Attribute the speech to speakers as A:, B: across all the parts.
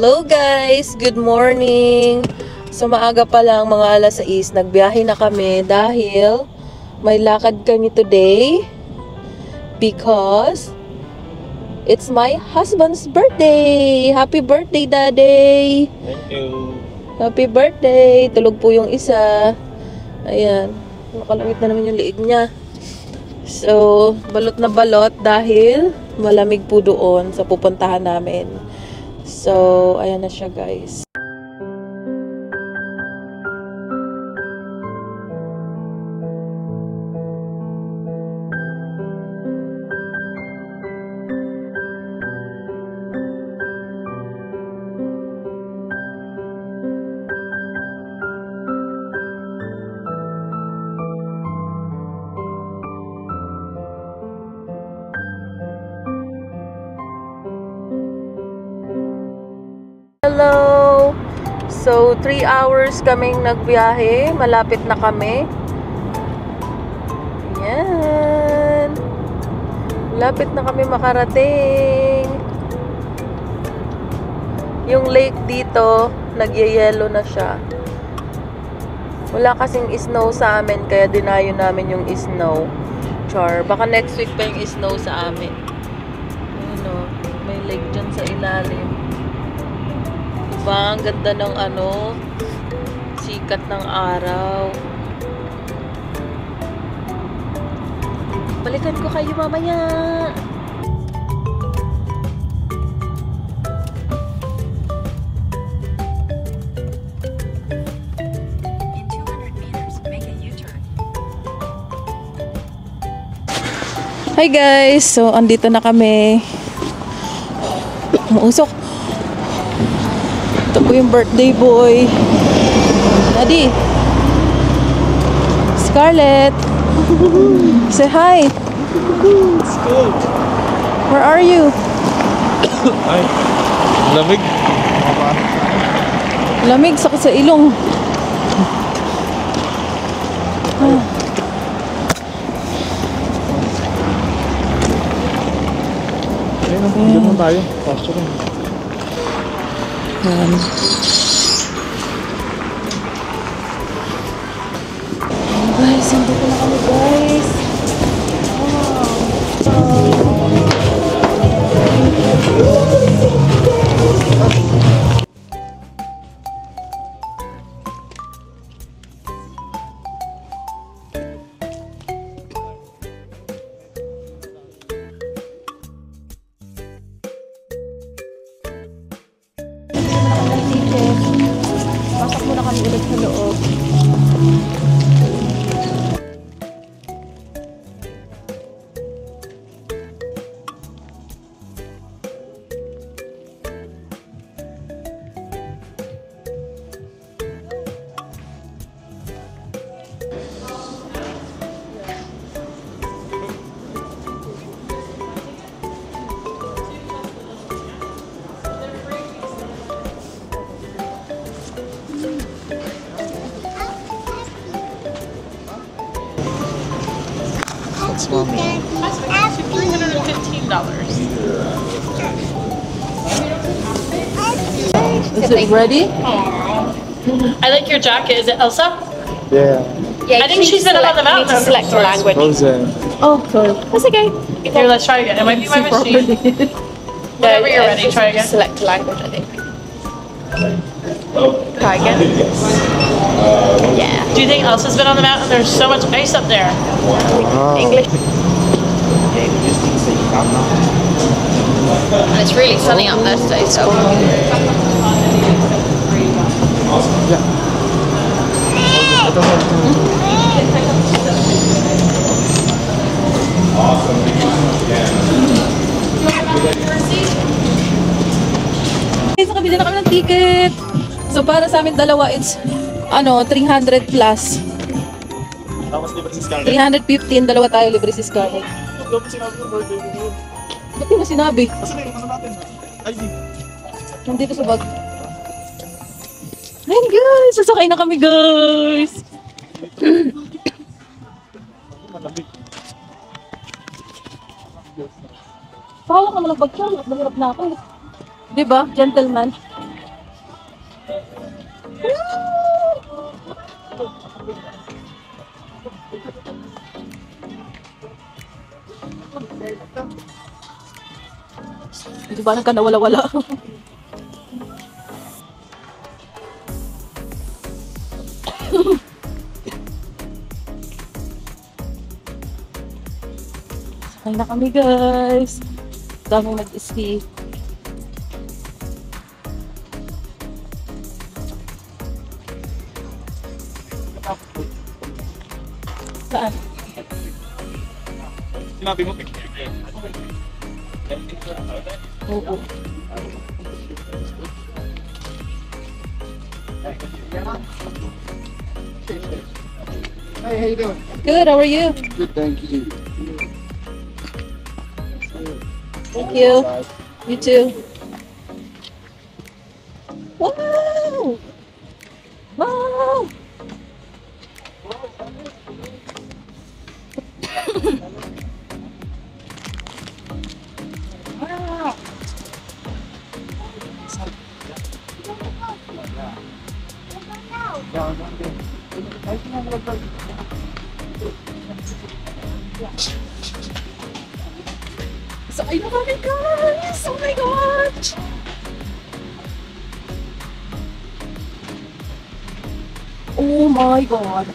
A: Hello guys! Good morning! So maaga pa lang, mga alas 6, nagbiyahe na kami dahil may lakad kami today because it's my husband's birthday! Happy birthday, Daddy!
B: Thank you!
A: Happy birthday! Tulog po yung isa. Ayan. Nakalawit na naman yung liig niya. So, balot na balot dahil malamig po doon sa pupuntahan namin. So, ayan na siya guys. Hello! So, 3 hours kaming nagbiyahe. Malapit na kami. Ayan. Malapit na kami makarating. Yung lake dito, nagyayelo na siya. Wala kasing snow sa amin, kaya dinayo namin yung snow. Char. Baka next week pa yung snow sa amin. Ano, may lake dyan sa ilalim. Diba? Ang ganda ng sikat ng araw. Balikan ko kayo mamaya.
C: In 200 meters, make a U-turn.
A: Hi guys! So, andito na kami. Mausok. Ito po yung birthday boy. Daddy. Scarlett. Say hi.
B: It's good!
A: Where are you?
B: Ay, lamig!
A: Lamig sa ilong.
B: Ayun, hindi naman tayo. Pasture rin.
A: Ayan. Guys, nandito na kami guys. Pasok muna kami ulit sa loob.
B: That's mommy.
D: $315.
A: Is it ready?
D: I like your jacket. Is it Elsa?
B: Yeah.
D: I think she's been on the mountain.
C: You need to select a language.
B: Frozen.
A: Oh, sorry.
C: That's okay.
D: Here, let's try again. It might be my machine. Whenever you're ready, try again.
C: Select a language, I think. Try again. Yeah.
D: Do you think Elsa's been on the mountain? There's so much ice up there.
C: English. And it's really sunny up there today, so.
A: Okay, so kabili na kami ng ticket. So para sa amin dalawa, it's 300 plus.
B: Tapos libre si Scarlett.
A: 315, dalawa tayo, libre si Scarlett.
B: Dapat sinabi yung birthday mo yun.
A: Ba't di mo sinabi?
B: Kasi may iwasan natin. ID.
A: Nandito sa bag. Ayun guys, sasakay na kami guys.
B: Malamig.
A: Pahawak naman ang bag siya. Mahirap na ako. Diba? Gentleman. Di ba ka nawala-wala? Sakay na kami guys. Daming nag-ski. Saan?
B: Sinabi mo,
A: Oo.
B: Hey, how you doing?
A: Good, how are you?
B: Good, thank you.
A: Thank you. You too. Wow! Wow! Sakay na kami guys! Oh my gosh! Oh my god!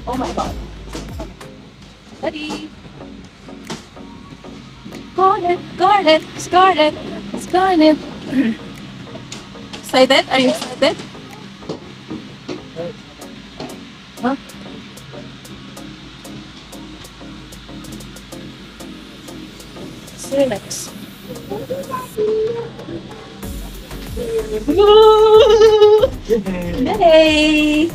A: Oh my god! Daddy! Scarlet! Scarlet! Scarlet! Scarlet! Excited? Are you excited? Huh? Relax. Hey!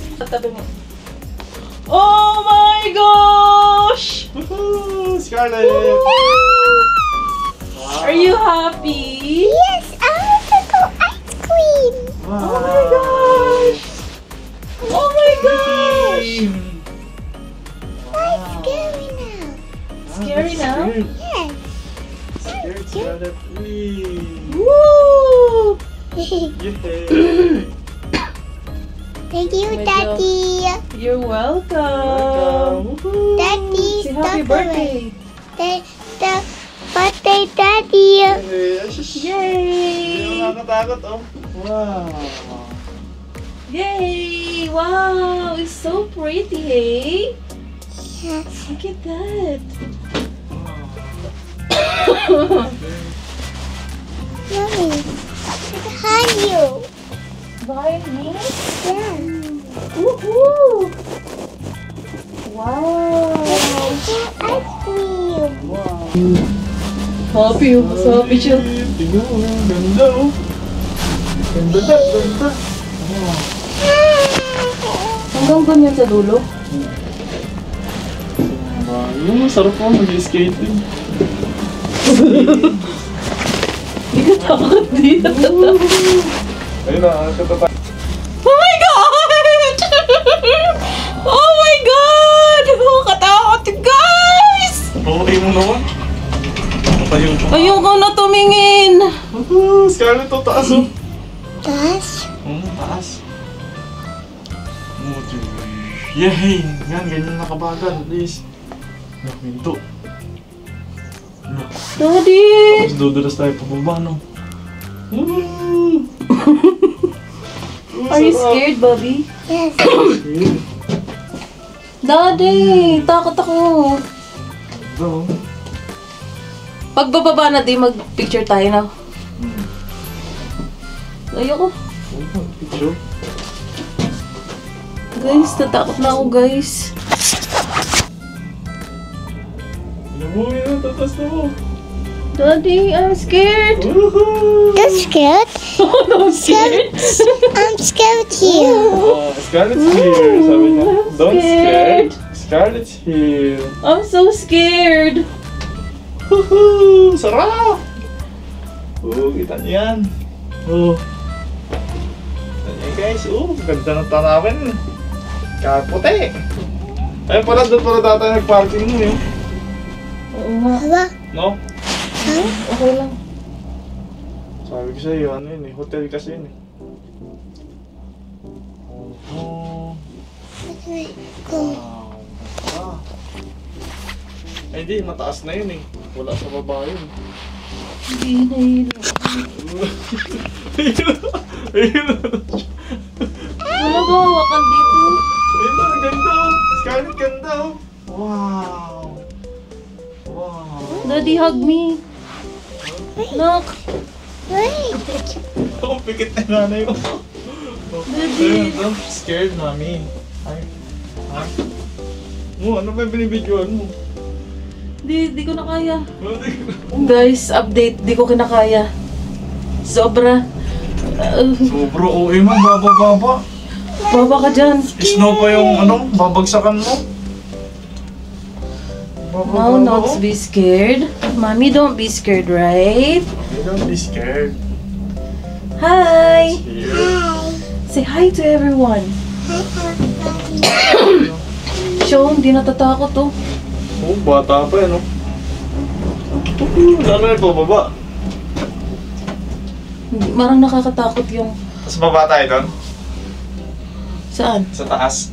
A: Oh my gosh!
B: Woohoo! Scarlett!
A: Are you happy?
E: Yes, I want to go ice cream.
B: Wow.
A: Oh my gosh! Oh my gosh!
E: Scary now.
A: Scary now?
E: Yes.
B: Scared Scarlett. Whee!
A: Woo!
B: Yay!
E: Thank you,
A: Medyo-
E: Daddy.
A: You're welcome.
B: Welcome! Woohoo!
E: Daddy,
A: Say happy birthday.
E: The birthday, Daddy.
B: Hey, ay, shush. Hindi
A: Yay!
B: mo nakakatakot, oh. Wow!
A: Yay! Wow! It's so pretty, hey?
E: Yes.
A: Look at that.
E: Mommy, behind you.
A: Behind me?
E: Yeah.
A: Woohoo! Wow!
E: Ice cream.
B: Wow!
A: Happy, happy siya.
B: Tingnan mo, ganda, oh. Ganda na, ganda. Wow!
A: Hanggang ganyan sa dulo.
B: Wow, yung masarap po mag-skating.
A: Hindi ka takot dito.
B: Ayun na, katata.
A: Oh my God! Oh my God! Katakot, guys!
B: Okay mo naman. Patayo pa.
A: Ayoko na tumingin.
B: Woohoo! Scarlett, to taas, oh.
E: Taas.
B: Taas. Yay! Yan, ganyan nakabagal. Please. Minto.
A: Daddy!
B: Tapos dudulas tayo pababa, no? Woo!
A: Are you scared, Bobby?
E: Yes.
A: Daddy! Takot ako.
B: Ito.
A: Pagbababa na di mag-picture tayo na. Ayoko.
B: Picture.
A: Guys, natakot na ako, guys.
B: Ilamuhin na, tatas na mo.
A: Daddy, I'm scared.
B: Woohoo!
E: You're scared?
A: Oh, no, I'm scared.
E: I'm scared here.
B: Oh, Scarlett's here, sabi niya.
A: I'm
B: Don't
A: scared.
B: scared. Scarlett's here.
A: I'm so scared.
B: Woohoo! Sarap! Kita niyo yan. Kita niyo guys. Ganda ng tanawin. Kaputi. Ayun pala, doon pala dati nag-parking mo yun.
A: Oo nga.
E: Hala.
B: No?
A: Okay lang.
B: Sabi ko sa'yo, ano yun eh. Hotel kasi yun eh. Oh.
E: Go.
B: Wow. Ah. Ay, hindi. Mataas na yun eh. Wala sa baba yun.
A: Hindi nahilo.
B: Ayun na.
A: Wala ba hawakan dito?
B: Ayun na, ganda oh. Scarlett, ganda oh. Wow. Wow.
A: Daddy, hug me. Look.
E: Wait.
B: Oh, pikit na nanay ko.
A: Daddy.
B: Ayun, scared, mami. Ay. Ha? Ano ba yung binibidyoan mo?
A: Di ko na kaya. Guys, update. Di ko kinakaya. Sobra.
B: Sobro OA mo, baba.
A: Baba ka dyan.
B: Snow pa yung babagsakan mo.
A: Now, not be scared. Mommy, don't be scared, right?
B: Don't be scared.
A: Hi!
B: Here.
A: Say hi to everyone. Show, hindi natatakot oh.
B: Oh, bata pa yan, oh. Ano yung pababa?
A: Marang nakakatakot yung...
B: Tapos baba tayo doon?
A: Saan?
B: Sa taas?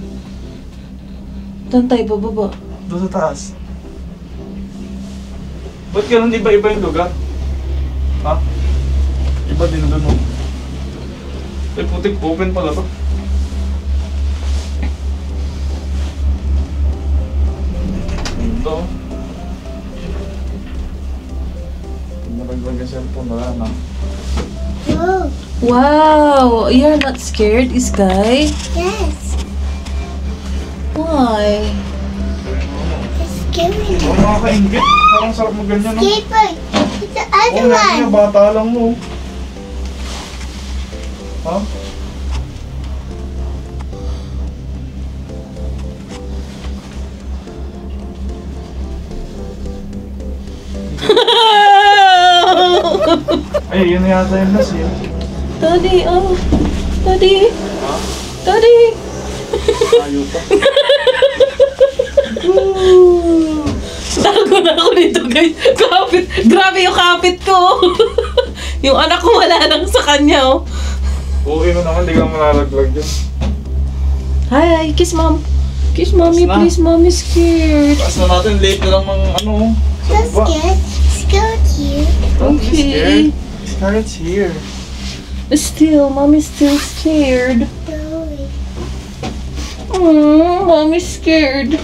A: Doon tayo bababa.
B: Doon sa taas. Ba't ganun iba-iba yung lugar? Ha? Iba din doon, oh. Ay, putik, open pala to. Ito. Nalaglag yung cellphone, wala na.
E: Whoa.
A: Wow! You're not scared, Sky?
E: Yes.
A: Why?
E: It's scary.
B: Oo, nakaka-inggit. Parang sarap mo ganyan, no?
E: Skipper. It's the
B: Oo,
E: other
B: nga,
E: one.
B: bata lang mo. Ha? Ay, yun na yata yung nas, yun.
A: Daddy, oh. Daddy.
B: Ha?
A: Daddy.
B: Ayaw pa.
A: Tago na ako nito, guys. Kapit. Grabe yung kapit ko. Yung anak ko wala nang sa kanya, oh.
B: Okay mo naman, di ka malalaglag dyan.
A: Hi, kiss mom. Kiss mommy,
B: Kiss na.
A: please. Mommy scared.
B: Taas na natin, late na lang mga
E: So scared. Scared you.
B: Don't be
A: Okay.
B: scared. Scarlett's here.
A: Still, mommy's still scared.
E: Sorry.
A: Mommy's scared.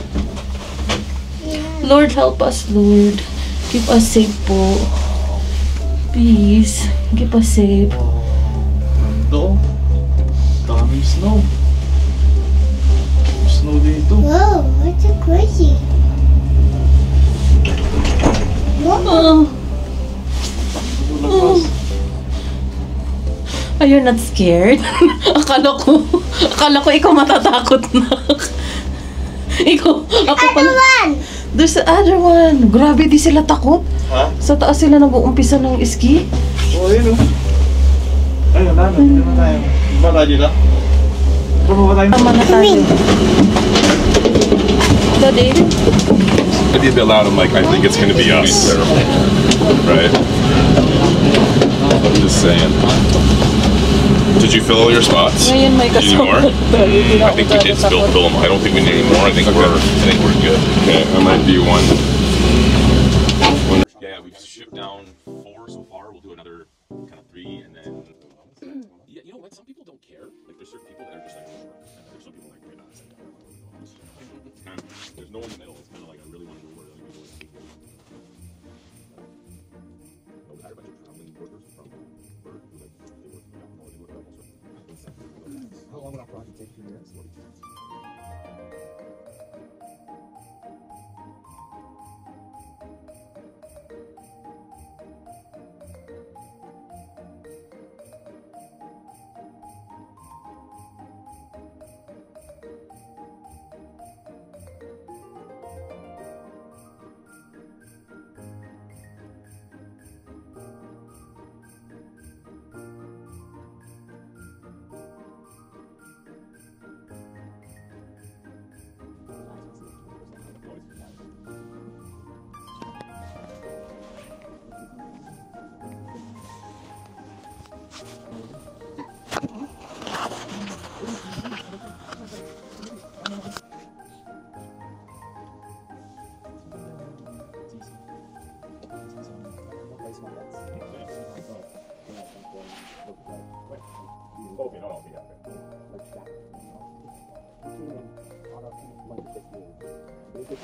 E: Yeah.
A: Lord, help us, Lord. Keep us safe po. Please, keep us safe.
B: Ganda. Daming snow. Snow dito.
E: Whoa, what's so crazy? Whoa.
A: Oh. Are you not scared? akala ko ikaw matatakot na. Ako
E: Other
A: pala.
E: one.
A: There's the other one. Grabe, di sila takot.
B: Ha?
A: Sa taas sila nag-uumpisa ng ski.
B: Oo, yun o. Ayun, ano na tayo? Ba tayo dito? Ba tayo?
A: Tama na tayo. Daddy?
F: It'd be a bit loud. I'm like, I think it's gonna be us. Right? I'm just saying. Did you fill all your spots?
A: Ngayon may
F: Do you need more?
A: kasama.
F: I think we did fill them. I don't think we need any more. I think we're good. Okay, I might do one. Yeah, we've shipped down 4 so far. We'll do another kind of 3, and then yeah, you know what? Some people don't care. Like there's certain people that are just like sure, and there's some people like right now. There's no one in the middle. It's kind of like I really want to do more than other people. We hired a bunch of traveling workers from Bird who like they work How long would our project take? 2 years? I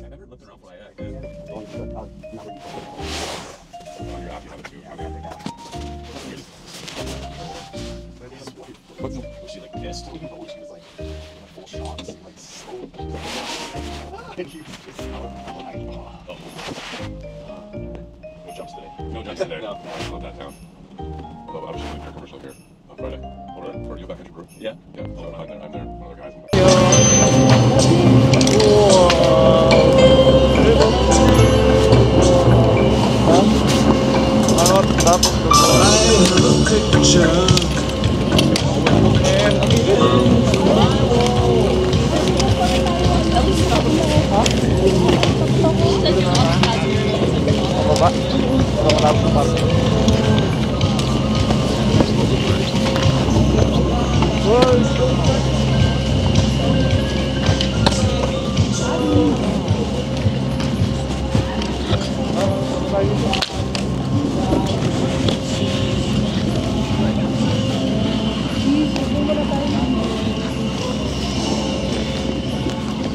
F: never lived around Flayette. Oh, you're happy about it too. Was she like pissed? She was like full shots, like so. And she was just like, no jumps today. No jumps today. No, not that town. But I was shooting a commercial here on Friday. Or you back at your group? Yeah. Yeah. So I'm there. One of the guys.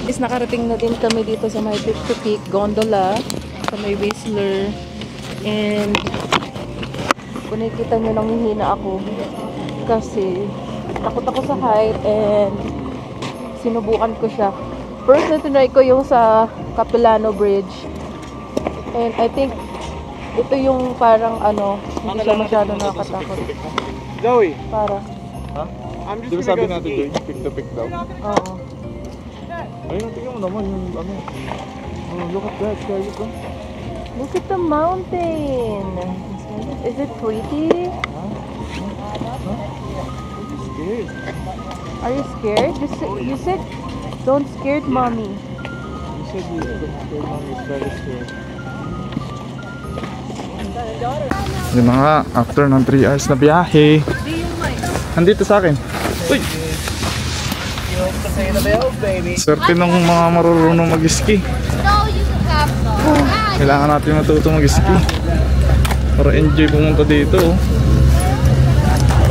A: Is nakarating na din kami dito sa may Peak Gondola sa may Whistler, and kung nakikita nyo nanghihina ako kasi takot ako sa height, and sinubukan ko siya. First na tinry ko yung sa Capilano Bridge, and I think ito yung parang ano, hindi siya masyado nakakatakot.
B: Joey,
A: Para,
B: di ba sabi natin doon, pick to pick daw?
A: oo.
B: Ayun, tingnan mo naman yung ano. Oh, look at that, guys.
A: Look at the mountain. Is it pretty?
B: Scared.
A: Are you scared? You said don't scared mommy.
B: You said you don't scared, mommy is very scared. Yun na nga, after ng 3 hours na biyahe. Nandito sa akin. Uy! Swerte ng mga marurunong mag-ski. Kailangan natin matuto mag-ski para enjoy pumunta dito.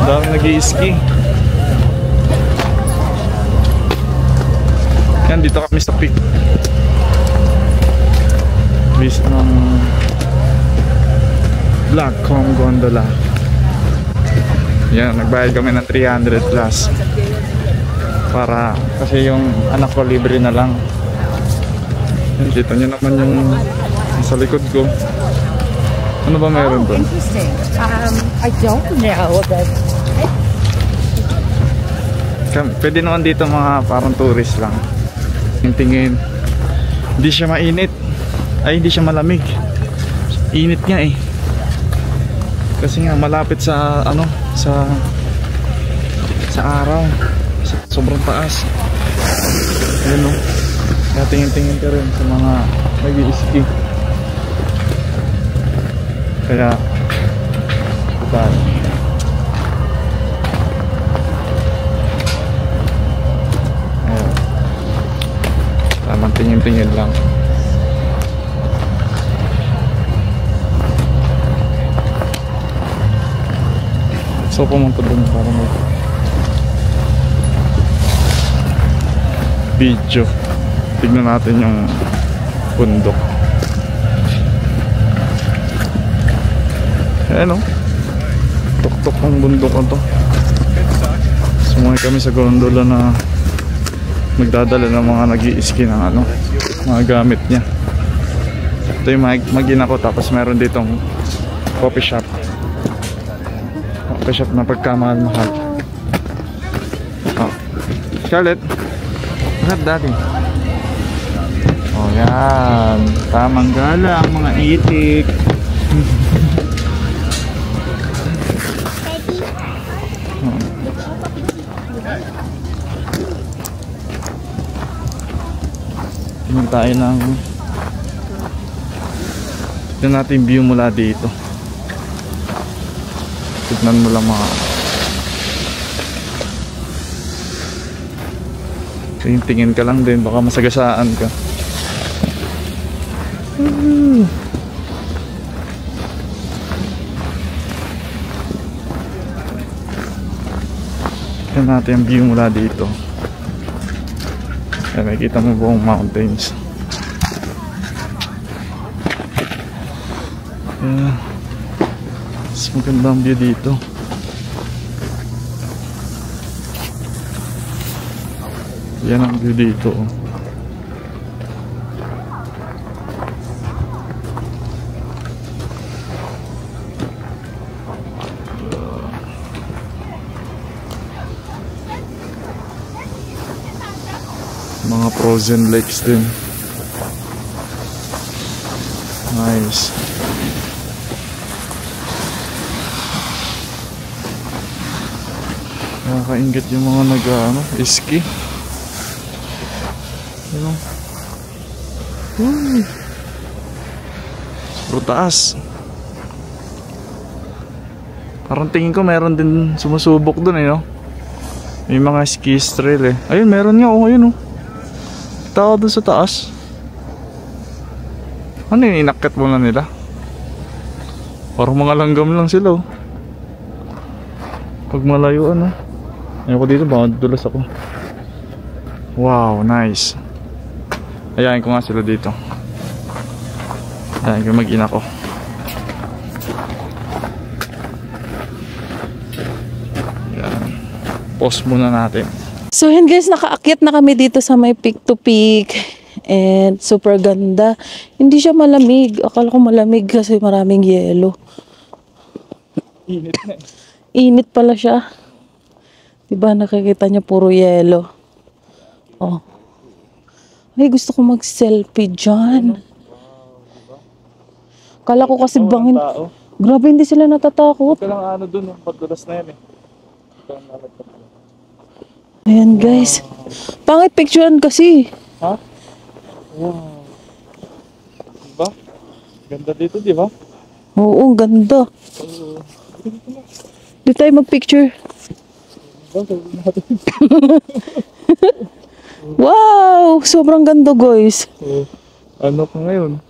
B: Dami nag-i-ski. Yan, dito kami sa peak. Visit ng Blackcomb Gondola. Yan, nagbayad kami ng 300 plus. Para, kasi yung anak ko libre na lang. Kita nyo naman yung sa likod ko. Ano ba meron doon?
A: I don't know.
B: Pwede naman dito mga parang tourist lang. Tingin. Hindi siya mainit. Ay, hindi siya malamig. Init nga eh. Kasi nga malapit sa ano, sa araw. Sobrang taas. Ayun o. Kaya tingin-tingin ka rin sa mga nag-i-ski. Kaya tayo. Ayun. Tamang tingin-tingin lang. So pumunta dun para mag video. Tignan natin yung bundok. Ayan o. Tok-tok ang bundok na to. Sumakay kami sa gondola na magdadala ng mga nag-i-ski ng ano, mga gamit niya. Ito yung mag-ina ko, tapos meron ditong coffee shop. Coffee shop na pagkamahal-mahal. Oh. Scarlett, lahat dati. Oh yan, tamang gala ang mga itik. Tingnan tayo ng tignan natin yung view mula dito. Tignan mo lang mga Tingin ka lang din, baka masagasaan ka. Tignan natin ang view mula dito. Ayan, makikita mo buong mountains. Ayan. Mas maganda ang view dito. Yan ang view dito. Mga frozen lakes din. Nice. Nakakaingit yung mga ski. Ano? Pero taas. Parang tingin ko meron din sumusubok dun no? May mga ski trail Ayun, meron nga ayun tao dun sa taas. Ano yung inakit mo na nila? Parang mga langgam lang sila Pag malayo ayoko dito, baka dulas ako. Wow, nice. Ayain ko nga sila dito. Ayain ko mag-ina ko. Ayan. Pause muna natin.
A: So yan guys, nakaakyat na kami dito sa may peak to peak. And super ganda. Hindi siya malamig. Akala ko malamig kasi maraming yelo.
B: Init na
A: Init pala siya. Diba nakikita niya puro yelo. Oh. Ay, gusto ko mag-selfie dyan. Kala ko kasi bangin. Grabe, hindi sila natatakot.
B: Ito lang dun, pagdulas na yan
A: Ayan guys. Pangit picturean kasi.
B: Ha? Wow. Diba? Ganda dito, diba?
A: Oo, ganda. Dito tayo mag-picture. Wow! Sobrang ganda guys.
B: Ano ka ngayon?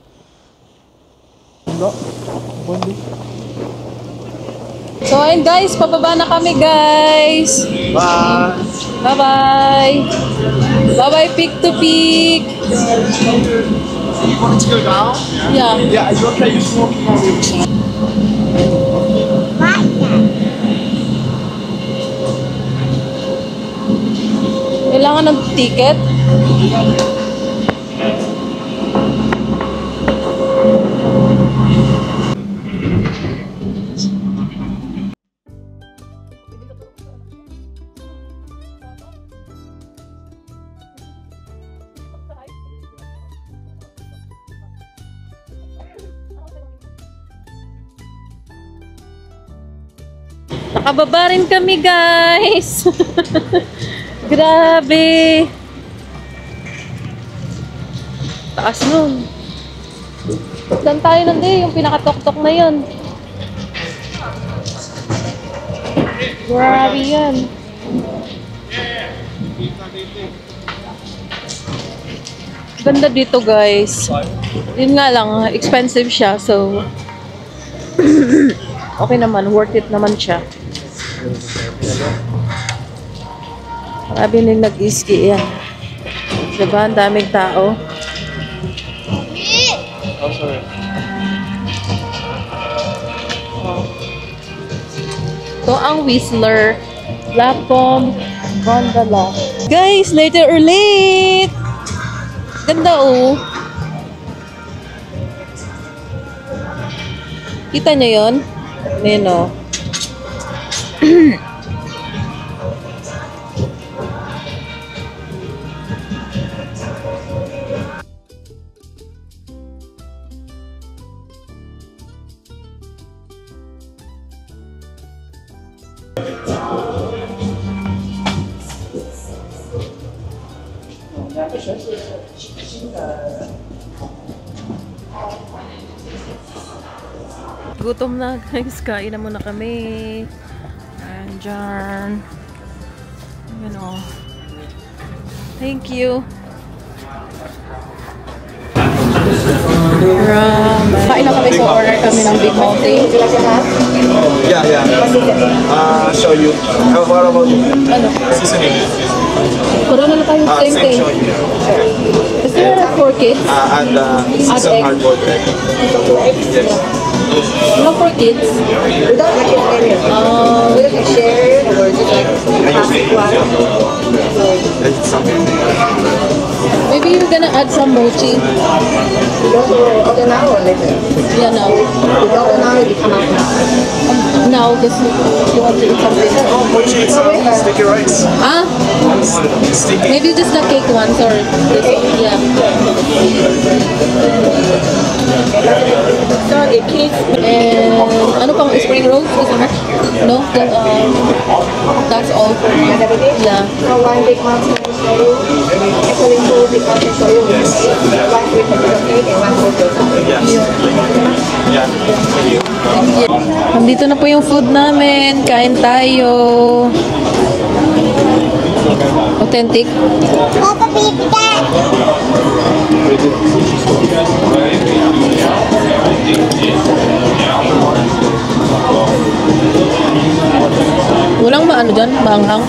A: So ayun guys, pababa na kami guys.
B: Bye!
A: Bye-bye! Bye-bye peak to peak!
G: You wanted to go down?
A: Yeah.
G: Yeah, are you okay? You're walking on the other side.
A: Kailangan ng ticket? Nakababa rin kami guys. Grabe. Taas nun. Saan tayo nandun? Yung pinakatok-tok na yun. Grabe yan. Ganda dito guys. Yun nga lang, expensive siya. So, okay naman. Worth it naman siya. Marami nang nag-ski yan. Diba? Ang daming tao.
B: Oh, sorry.
A: Ito ang Whistler Platform Gondola. Guys, later or late! Ganda Kita nyo yun? Nino. Gutom na guys, kain na muna kami. Andyan. Ayan Thank you. Kain na kami, so order kami ng Big Multi.
G: Yeah. Show you. What about
A: Ano?
G: seasoning?
A: Puro na tayo same thing. Is there for kids?
G: And seasoned
A: egg.
G: hard-boiled egg. Yes.
A: No for kids?
H: We don't like it area. We can share or just like
G: It's something.
A: Maybe you're gonna add some mochi.
H: you go to order now or later.
A: Yeah, now.
H: You go order now, you come out now.
A: Now, because you want to eat something.
G: Oh, mochi, it's sticky rice.
A: Ah?
G: Sticky.
A: Maybe just the cake ones or this one. Yeah.
H: So it keeps
A: And ano pang spring rolls? Gusto mo? No? That's all for me. Yeah.
H: so one big mountain show you. Actually two big mountain show you. One with potato cake and one with potato.
G: Yeah. Thank you.
A: Nandito na po yung food namin. Kain tayo. Authentic.
E: Papa, baby, dad.
A: Walang maano dyan? Maanghang?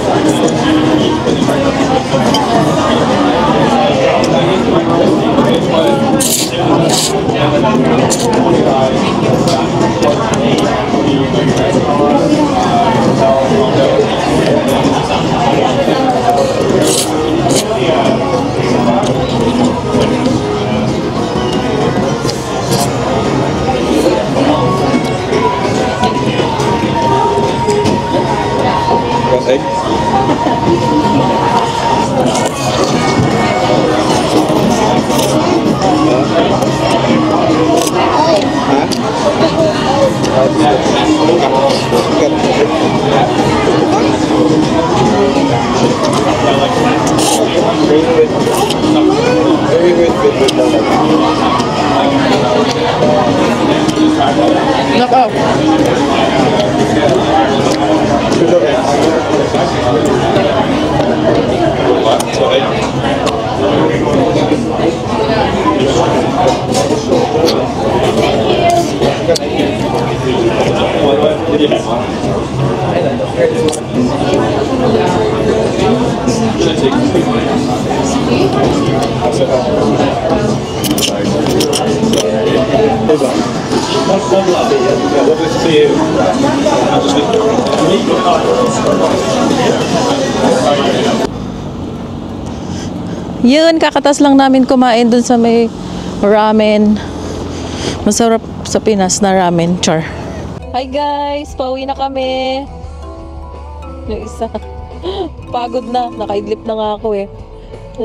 G: Got egg?
A: Knock out. Yun, kakatas lang namin kumain dun sa may ramen. Masarap sa Pinas na ramen, char. Hi guys, pauwi na kami. Yung isa, pagod na, nakaidlip na nga ako eh.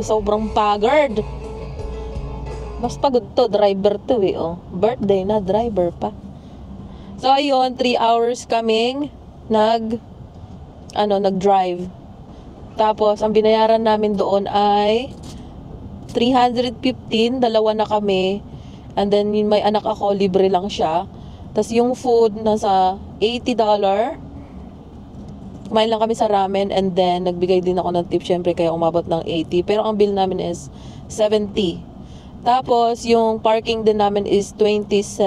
A: Sobrang pagod. Mas pagod to, driver to eh, oh. Birthday na, driver pa. So ayun, 3 hours kaming nag-drive. Tapos, ang binayaran namin doon ay 315, dalawa na kami. And then, yung may anak ako, libre lang siya. Tapos, yung food, nasa $80. Kumain lang kami sa ramen. And then, nagbigay din ako ng tip, syempre, kaya umabot ng 80. Pero, ang bill namin is 70. Tapos, yung parking din namin is $27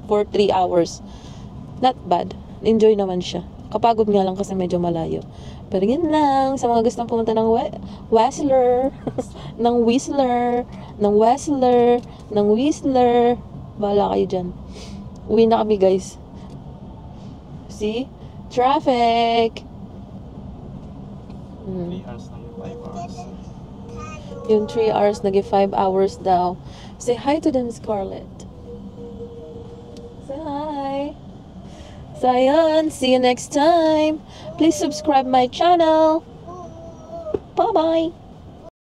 A: for 3 hours. Not bad. Enjoy naman siya. Kapagod nga lang kasi medyo malayo. Pero yun lang, sa mga gustong pumunta ng Whistler, ng Whistler, bahala kayo dyan. Uwi na kami guys. See? Traffic! Yung 3 hours, nag 5 hours daw. Say hi to them, Scarlett. Say hi! So, ayun. See you next time. Please subscribe my channel. Bye-bye.